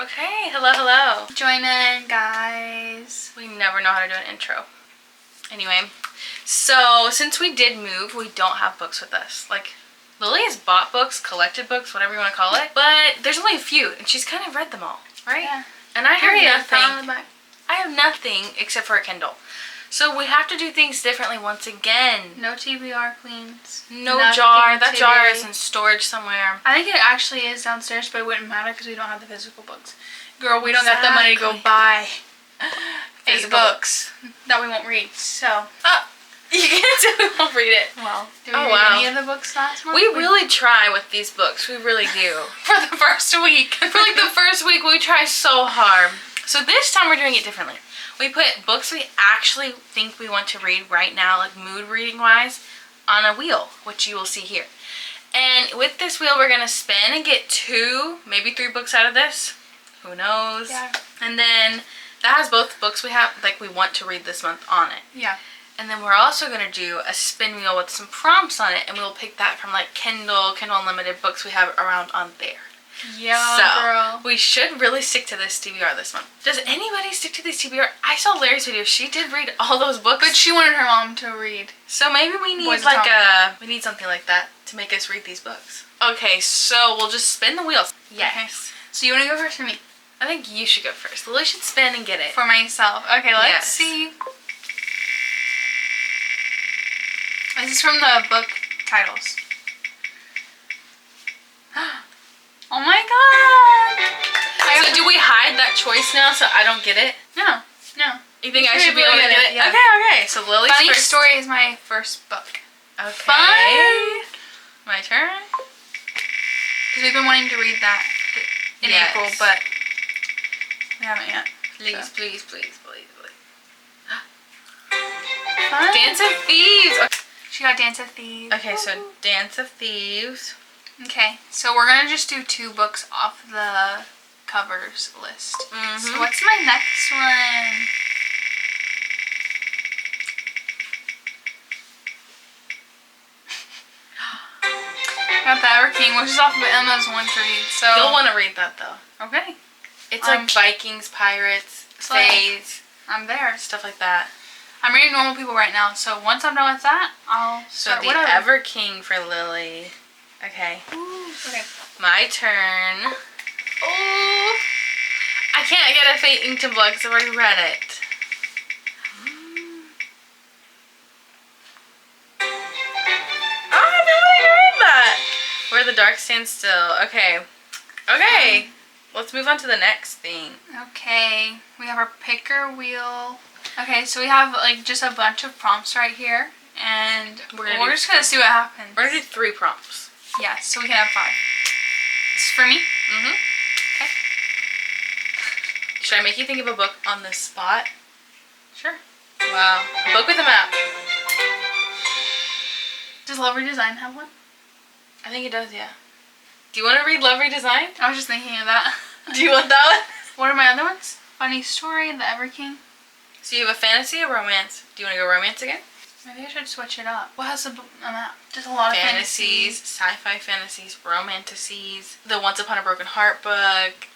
Okay, hello. Join in, guys. We never know how to do an intro. Anyway, so since we did move, we don't have books with us. Like, Lily has bought books, collected books, whatever you want to call it, but there's only a few, and she's kind of read them all, right? Yeah. And I have nothing. nothing. I have nothing except for a Kindle. So we have to do things differently once again. No TBR queens. No Nothing jar. That today. jar is in storage somewhere. I think it actually is downstairs, but it wouldn't matter because we don't have the physical books. Girl, we don't got the money to go buy 8 books that we won't read. So. You can't say we won't read it. Well, did we read any of the books last month? We really try with these books. We really do. For the first week. For like the first week, we try so hard. So this time we're doing it differently. We put books we actually think we want to read right now, like mood reading wise, on a wheel, which you will see here. And with this wheel, we're going to spin and get 2, maybe 3 books out of this. Who knows? Yeah. And then that has both books we have, like we want to read this month on it. Yeah. And then we're also going to do a spin wheel with some prompts on it, and we'll pick that from like Kindle Unlimited books we have around on there. Yeah, so, girl. we should really stick to this TBR this month. Does anybody stick to these TBR? I saw Larry's video. She did read all those books. But she wanted her mom to read. So maybe we need we need something like that to make us read these books. Okay, so we'll just spin the wheels. Yes. Okay. So you want to go first or me? I think you should go first. Lily should spin and get it. For myself. Okay, let's see. This is from the book titles. Oh my god! So do we hide that choice now so I don't get it? No. You think I should be able to get it? Yeah. Okay. So Lily's Funny first. Story is my first book. Okay. Fun! My turn? Because we've been wanting to read that in April, but we haven't yet. Please. Fun. Dance of Thieves! Okay. She got Dance of Thieves. Okay, so Dance of Thieves. Okay, so we're going to just do 2 books off the covers list. So what's my next one? Got the Ever King, which is off of Emma's one to read. So You'll want to read that though. Okay. It's like Vikings, pirates, fays, I'm there. stuff like that. I'm reading Normal People right now, so once I'm done with that, I'll start So the Ever King for Lily. Okay. Ooh, okay. My turn. Oh, I can't get a Fate Inkton book because I've already read it. Oh, I've been wanting to read that. Where the Dark Stands Still. Okay. Let's move on to the next thing. Okay, we have our picker wheel. Okay, so we have like just a bunch of prompts right here, and we're just gonna see what happens. We're gonna do 3 prompts. Yeah, so we can have 5. This is for me? Okay. Should I make you think of a book on the spot? Sure. Wow. A book with a map. Does Love Redesign have one? I think it does, yeah. Do you want to read Love Redesign? I was just thinking of that. Do you want that one? What are my other ones? Funny Story, The Ever King. So you have a fantasy or romance? Do you want to go romance again? Maybe I should switch it up. What has a map? Just a lot of fantasies, sci-fi fantasies, romantasies, the Once Upon a Broken Heart book.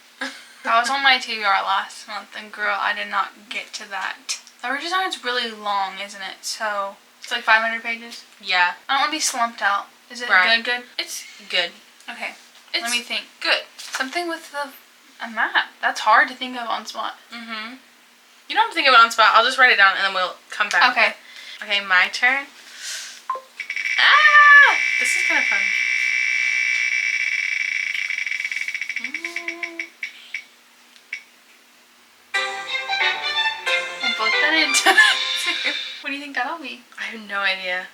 That was on my TBR last month, and girl, I did not get to that. The Redesign is really long, isn't it? So it's like 500 pages. Yeah. I don't want to be slumped out. Is it good? It's good. Okay. It's let me think. Good. Something with a map. That's hard to think of on spot. You don't have to think of it on spot. I'll just write it down and then we'll come back. Okay. Okay, my turn. Ah! This is kind of fun. I booked that into it. What do you think that'll be? I have no idea.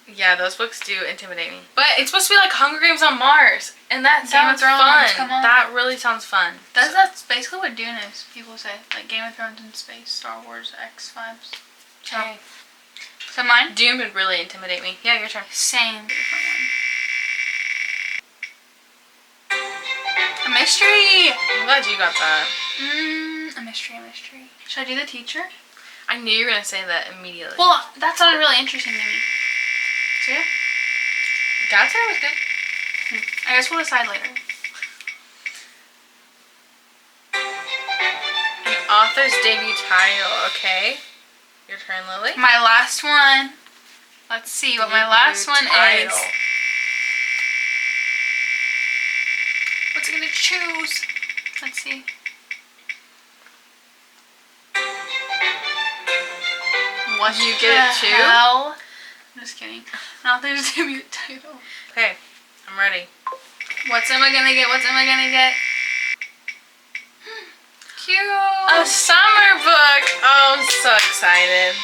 Yeah, those books do intimidate me. But it's supposed to be like Hunger Games on Mars. And that sounds fun. Come on. That really sounds fun. That's basically what Dune is, people say. Like Game of Thrones in space, Star Wars, X-Files. Okay. So mine? Dune would really intimidate me. Yeah, your turn. Same. Different one. A mystery! I'm glad you got that. A mystery. Should I do the teacher? I knew you were going to say that immediately. Well, that sounded really interesting to me. So yeah. God's Hair was good. I guess we'll decide later. author's debut title. Okay. Your turn, Lily. My last one. Let's see what my last one is. What's it gonna choose? Let's see. What you get it too? Hell? I'm just kidding. Author's debut title. Okay, I'm ready. What's am I gonna get? What's am I gonna get? Cute. A summer book. Oh, I'm so excited.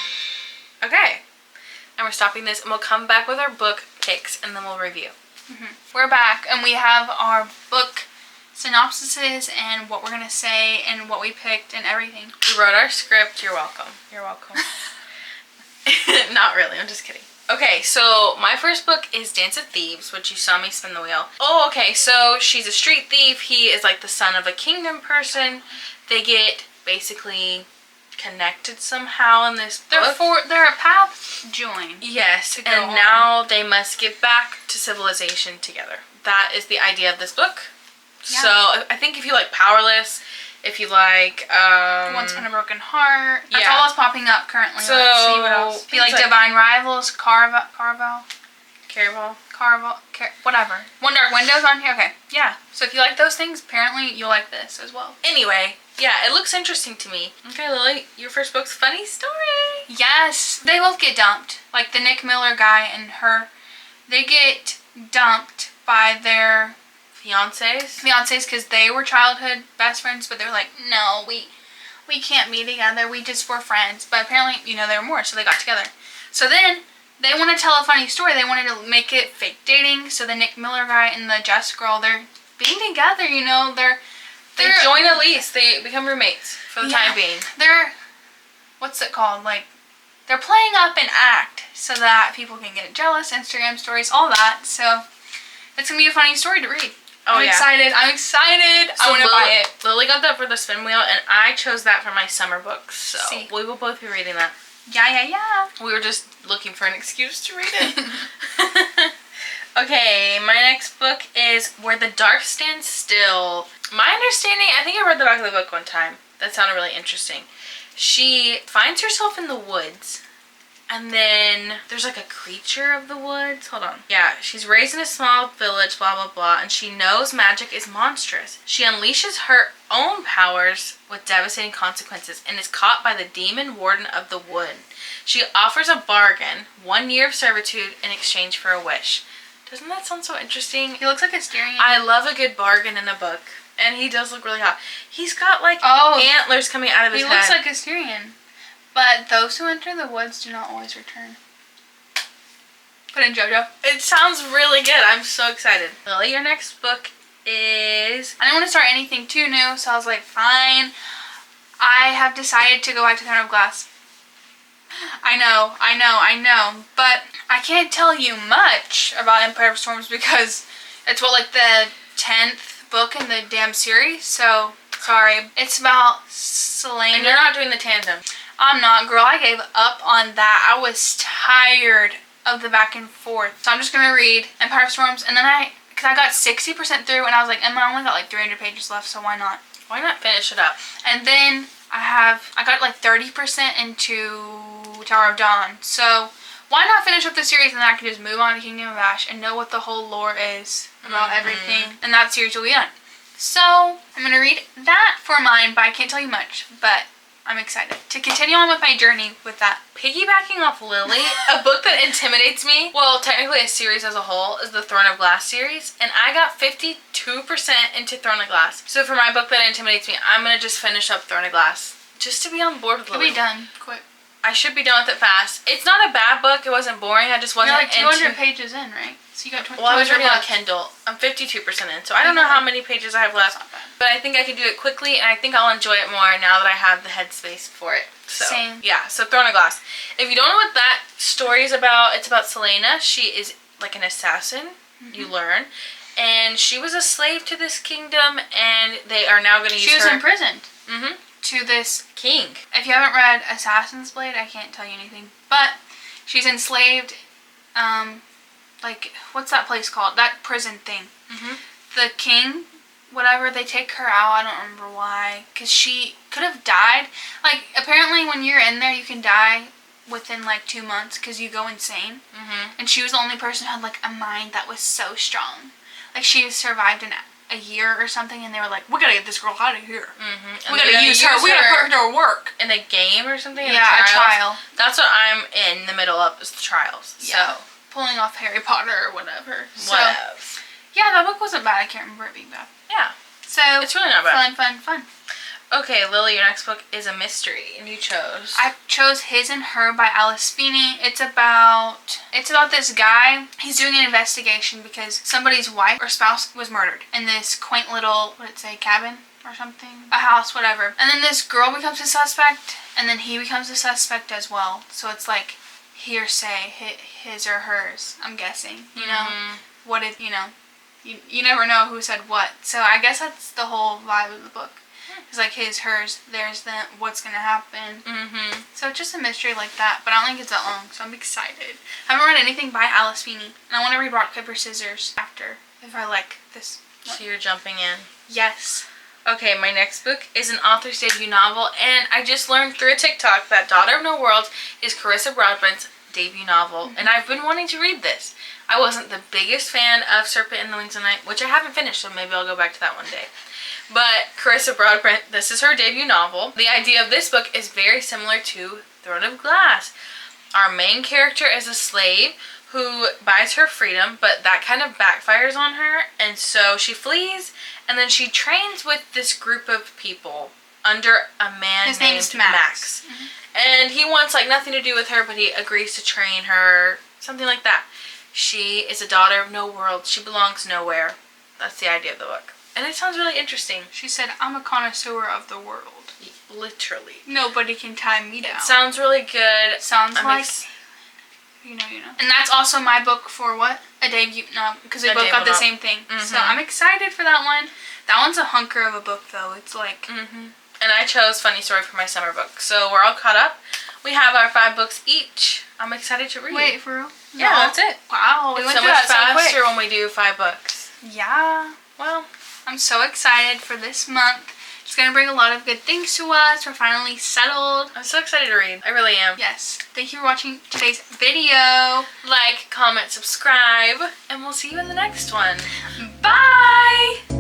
Okay. And we're stopping this and we'll come back with our book picks and then we'll review. We're back and we have our book synopsises and what we're going to say and what we picked and everything. We wrote our script. You're welcome. You're welcome. Not really. I'm just kidding. Okay, so my first book is Dance of Thieves, which you saw me spin the wheel. Oh, okay, so she's a street thief. He is like the son of a kingdom person. They get basically connected somehow in this book. They're a path join. Yes, and now they must get back to civilization together. That is the idea of this book. Yeah. So I think if you like Powerless, if you like Once Upon a Broken Heart, that's all that's popping up currently. So let's see what else. If you like Divine Rivals, Caraval, whatever. One Dark Windows on here. Okay, yeah. So if you like those things, apparently you'll like this as well. Anyway, yeah, it looks interesting to me. Okay, Lily, your first book's Funny Story. Yes, they both get dumped. Like the Nick Miller guy and her, they get dumped by their fiancés because they were childhood best friends, but they were like, no, we can't be together. We just were friends. But apparently, you know, they were more, so they got together. So then they want to tell a funny story. They wanted to make it fake dating. So the Nick Miller guy and the Jess girl, they're being together. You know, they join a lease. They become roommates for the time being. They're, what's it called? Like, they're playing up an act so that people can get jealous. Instagram stories, all that. So it's gonna be a funny story to read. Oh, I'm excited. I'm excited. So I want to buy it. Lily got that for the spin wheel, and I chose that for my summer book. So we will both be reading that. Yeah. We were just looking for an excuse to read it. Okay, my next book is Where the Dark Stands Still. My understanding, I think I read the back of the book one time. That sounded really interesting. She finds herself in the woods. And then there's like a creature of the woods. Hold on. Yeah, she's raised in a small village, blah, blah, blah. And she knows magic is monstrous. She unleashes her own powers with devastating consequences and is caught by the demon warden of the wood. She offers a bargain, 1 year of servitude in exchange for a wish. Doesn't that sound so interesting? He looks like a Styrian. I love a good bargain in a book. And he does look really hot. He's got like antlers coming out of his head. He looks like a Styrian. But those who enter the woods do not always return. Put in JoJo. It sounds really good. I'm so excited. Lily, your next book is... I didn't want to start anything too new, so I was like, fine. I have decided to go back to Throne of Glass. I know. But I can't tell you much about Empire of Storms because it's like the 10th book in the damn series. So, sorry. It's about Selena. And you're not doing the tandem. I'm not, girl. I gave up on that. I was tired of the back and forth. So I'm just going to read Empire of Storms. And then because I got 60% through and I was like, Emma, I only got like 300 pages left, so why not? Why not finish it up? And then I got like 30% into Tower of Dawn. So why not finish up the series and then I can just move on to Kingdom of Ash and know what the whole lore is about everything. And that series will be done. So I'm going to read that for mine, but I can't tell you much. But I'm excited to continue on with my journey with that. Piggybacking off Lily, a book that intimidates me, well, technically a series as a whole, is the Throne of Glass series. And I got 52% into Throne of Glass. So for my book that intimidates me, I'm going to just finish up Throne of Glass. Just to be on board with Lily. You'll be done quick. I should be done with it fast. It's not a bad book. It wasn't boring. I just wasn't You're like 200 pages in, right? So you got 20. Well, I was reading on Kindle. I'm 52% in, so I don't know how many pages I have left. But I think I can do it quickly, and I think I'll enjoy it more now that I have the headspace for it. So, same. Yeah, so Throne of Glass. If you don't know what that story is about, it's about Selena. She is like an assassin, you learn. And she was a slave to this kingdom, and they are now going to use her. She was imprisoned. To this king. If you haven't read Assassin's Blade, I can't tell you anything. But she's enslaved, like, what's that place called? That prison thing. The king whatever, they take her out. I don't remember why. Because she could have died. Like, apparently when you're in there, you can die within like 2 months because you go insane. And she was the only person who had like a mind that was so strong. Like, she survived a year or something, and they were like, we gotta get this girl out of here. We gotta use her. We gotta put her to work. In a game or something? Yeah, a trial. That's what I'm in the middle of, is the trials. Yeah. So. Pulling off Harry Potter or whatever. So, Whatever. yeah, that book wasn't bad. I can't remember it being bad. Yeah. So, it's really not bad. Fun. Okay, Lily, your next book is a mystery, and you chose. I chose His and Her by Alice Feeney. It's about this guy. He's doing an investigation because somebody's wife or spouse was murdered in this quaint little, what did it say, cabin or something? A house, whatever. And then this girl becomes a suspect, and then he becomes a suspect as well. So it's like hearsay, his or hers, I'm guessing. You know? What if, you never know who said what. So I guess that's the whole vibe of the book. It's like his, hers, theirs, them, what's going to happen. So it's just a mystery like that, but I don't think it's that long, so I'm excited. I haven't read anything by Alice Feeney, and I want to read Rock, Paper, Scissors after, if I like this. So you're jumping in. Yes. Okay, my next book is an author's debut novel, and I just learned through a TikTok that Daughter of No Worlds is Carissa Broadbent's debut novel, and I've been wanting to read this. I wasn't the biggest fan of Serpent in the Wings of Night, which I haven't finished, so maybe I'll go back to that one day. But Carissa Broadbent, this is her debut novel. The idea of this book is very similar to Throne of Glass. Our main character is a slave who buys her freedom, but that kind of backfires on her, and so she flees, and then she trains with this group of people under a man His name is Max. And he wants like nothing to do with her, but he agrees to train her, something like that. She is a daughter of no world. She belongs nowhere. That's the idea of the book. And it sounds really interesting. She said, I'm a connoisseur of the world. Literally. Nobody can tie me down. It sounds really good. Sounds like... You know. And that's also my book for what? A debut. No, because we both got the same thing. So I'm excited for that one. That one's a hunker of a book, though. It's like... And I chose Funny Story for my summer book. So we're all caught up. We have our 5 books each. I'm excited to read. Wait, for real? Yeah, that's it. Wow. It's so much faster when we do 5 books. Yeah. Well, I'm so excited for this month. It's going to bring a lot of good things to us. We're finally settled. I'm so excited to read. I really am. Yes. Thank you for watching today's video. Like, comment, subscribe, and we'll see you in the next one. Bye!